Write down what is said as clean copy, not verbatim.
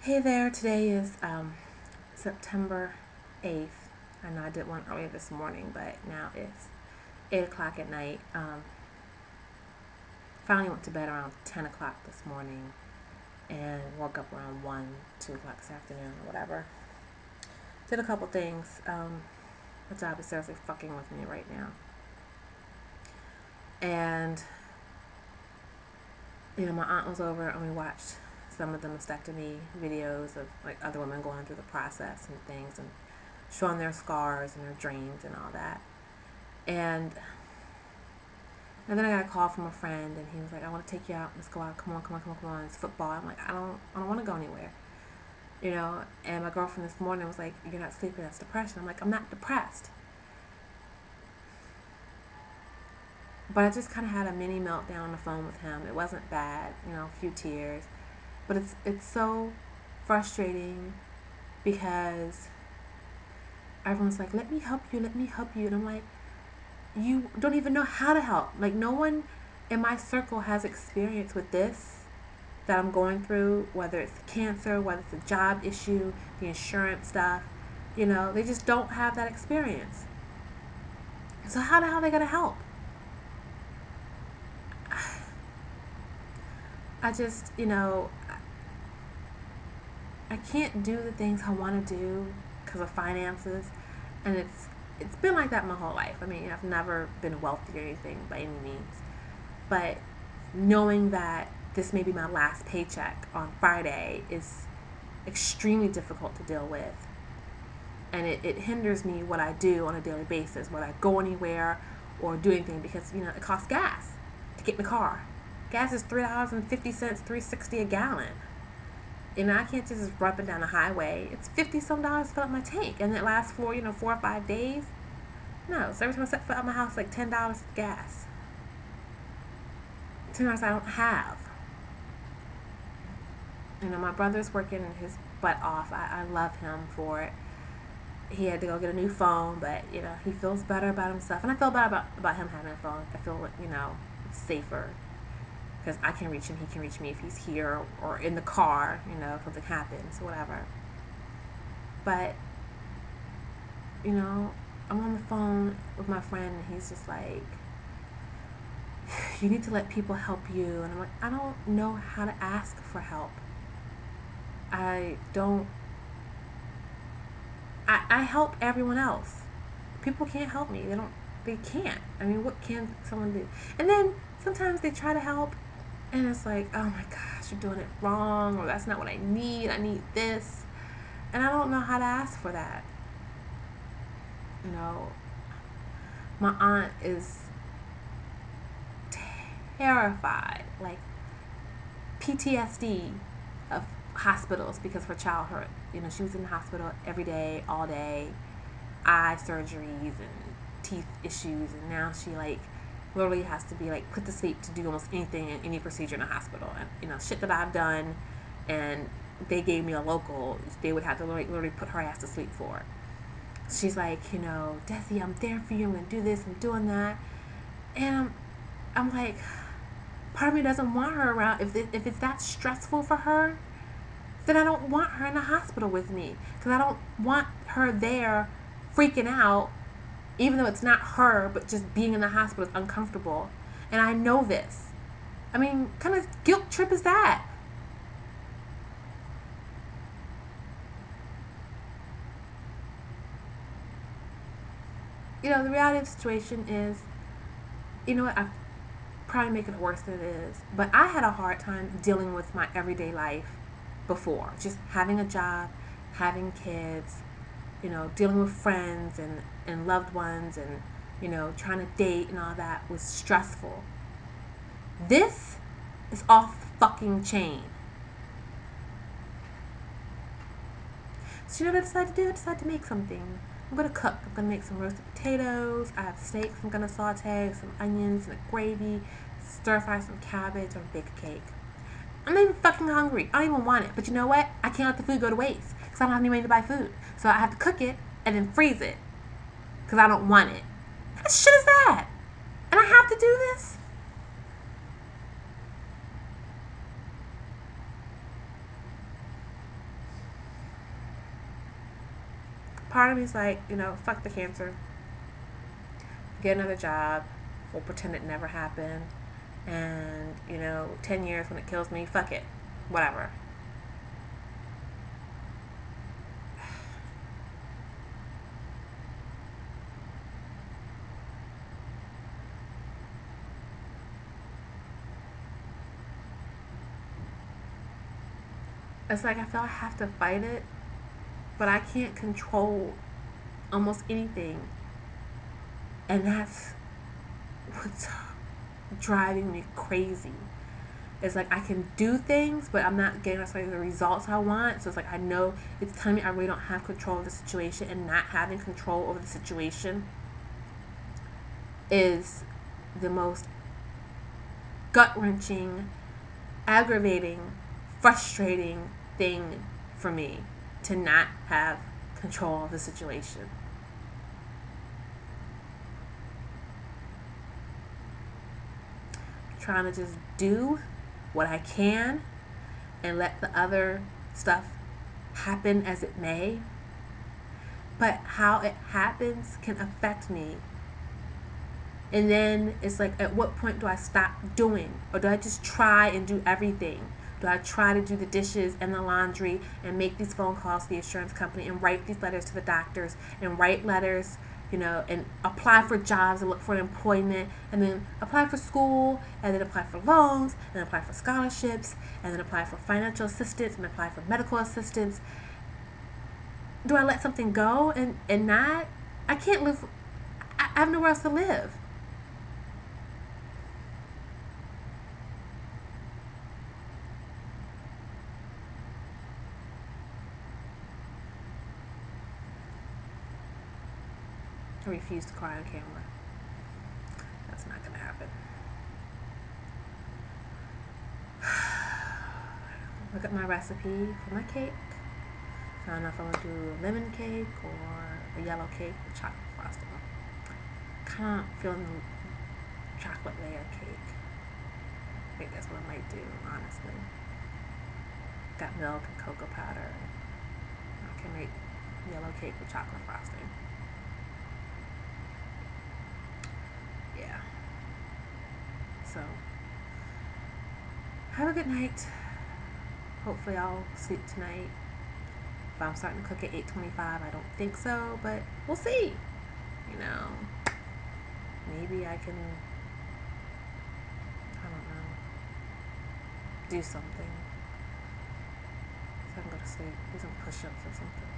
Hey there, today is September 8th. I know I did one earlier this morning, but now it's 8 o'clock at night. Finally went to bed around 10 o'clock this morning and woke up around 1, 2 o'clock this afternoon or whatever. Did a couple things. My job is seriously fucking with me right now. And, my aunt was over and we watched some of the mastectomy videos of like other women going through the process and things and showing their scars and their dreams and all that. And then I got a call from a friend and he was like, I want to take you out. Let's go out. Come on. It's football. I'm like, I don't want to go anywhere. And my girlfriend this morning was like, you're not sleeping, that's depression. I'm like, I'm not depressed. But I just kind of had a mini meltdown on the phone with him. It wasn't bad, a few tears. But it's so frustrating because everyone's like, let me help you. And I'm like, you don't even know how to help. Like, no one in my circle has experience with this that I'm going through, whether it's cancer, whether it's a job issue, the insurance stuff. They just don't have that experience. So how the hell are they going to help? I just, I can't do the things I want to do because of finances, and it's been like that my whole life. I mean, I've never been wealthy or anything by any means, but knowing that this may be my last paycheck on Friday is extremely difficult to deal with, and it hinders me what I do on a daily basis, when I go anywhere or do anything, because it costs gas to get in the car. Gas is $3.50, $3.60 a gallon. I can't just run up and down the highway. It's $50-some to fill up my tank, and it lasts for 4 or 5 days. No, so every time I set foot out my house, like $10 gas. $10 I don't have. My brother's working his butt off. I love him for it. He had to go get a new phone, but he feels better about himself, and I feel better about him having a phone. I feel it's safer, because I can reach him, he can reach me if he's here or in the car, if something happens, whatever. But, I'm on the phone with my friend, and he's just like, you need to let people help you. And I'm like, I don't know how to ask for help. I help everyone else. People can't help me. They can't. I mean, what can someone do? And then sometimes they try to help, and it's like, oh my gosh, you're doing it wrong, or that's not what I need this. And I don't know how to ask for that. My aunt is terrified, like PTSD of hospitals because of her childhood. She was in the hospital every day, all day, eye surgeries and teeth issues, and now she literally has to be put to sleep to do almost anything in any procedure in a hospital. And shit that I've done, and they gave me a local, they would have to literally put her ass to sleep for it. She's like, Desi, I'm there for you, I'm gonna do this, I'm doing that. And I'm like, part of me doesn't want her around. If it's that stressful for her, then I don't want her in the hospital with me, because I don't want her there freaking out, even though it's not her, but just being in the hospital is uncomfortable. And I know this. I mean, what kind of guilt trip is that? The reality of the situation is, what, I'm probably making it worse than it is, but I had a hard time dealing with my everyday life before. Just having a job, having kids, dealing with friends and loved ones, and trying to date and all that was stressful. This is off the fucking chain. So what I decided to do? I decided to make something. I'm going to cook. I'm going to make some roasted potatoes. I have steaks I'm going to saute, some onions and a gravy, stir fry some cabbage, and bake a cake. I'm not even fucking hungry. I don't even want it. But you know what? I can't let the food go to waste, because I don't have any money to buy food. So I have to cook it and then freeze it, because I don't want it. What shit is that? And I have to do this? part of me is like, fuck the cancer. Get another job. We'll pretend it never happened. And, 10 years when it kills me, fuck it. Whatever. It's like I feel I have to fight it, but I can't control almost anything. And that's what's driving me crazy. It's like I can do things, but I'm not getting necessarily the results I want. So it's like I know it's telling me I really don't have control of the situation, and not having control over the situation is the most gut-wrenching, aggravating, frustrating thing for me, to not have control of the situation. Trying to just do what I can and let the other stuff happen as it may. But how it happens can affect me. And then it's like, at what point do I stop doing? Or do I just try and do everything? Do I try to do the dishes and the laundry and make these phone calls to the insurance company and write these letters to the doctors and write letters, and apply for jobs and look for employment, and then apply for school, and then apply for loans, and then apply for scholarships, and then apply for financial assistance, and apply for medical assistance? Do I let something go and not? I can't live. I have nowhere else to live. I refuse to cry on camera. That's not going to happen. Look at my recipe for my cake. I don't know if I want to do a lemon cake or a yellow cake with chocolate frosting. Kind of feeling the chocolate layer cake. I think that's what I might do, honestly. Got milk and cocoa powder. I can make yellow cake with chocolate frosting. Yeah. So, have a good night. Hopefully I'll sleep tonight. If I'm starting to cook at 8:25, I don't think so, but we'll see. Maybe I can, I don't know, do something so I can go to sleep, do some push-ups or something.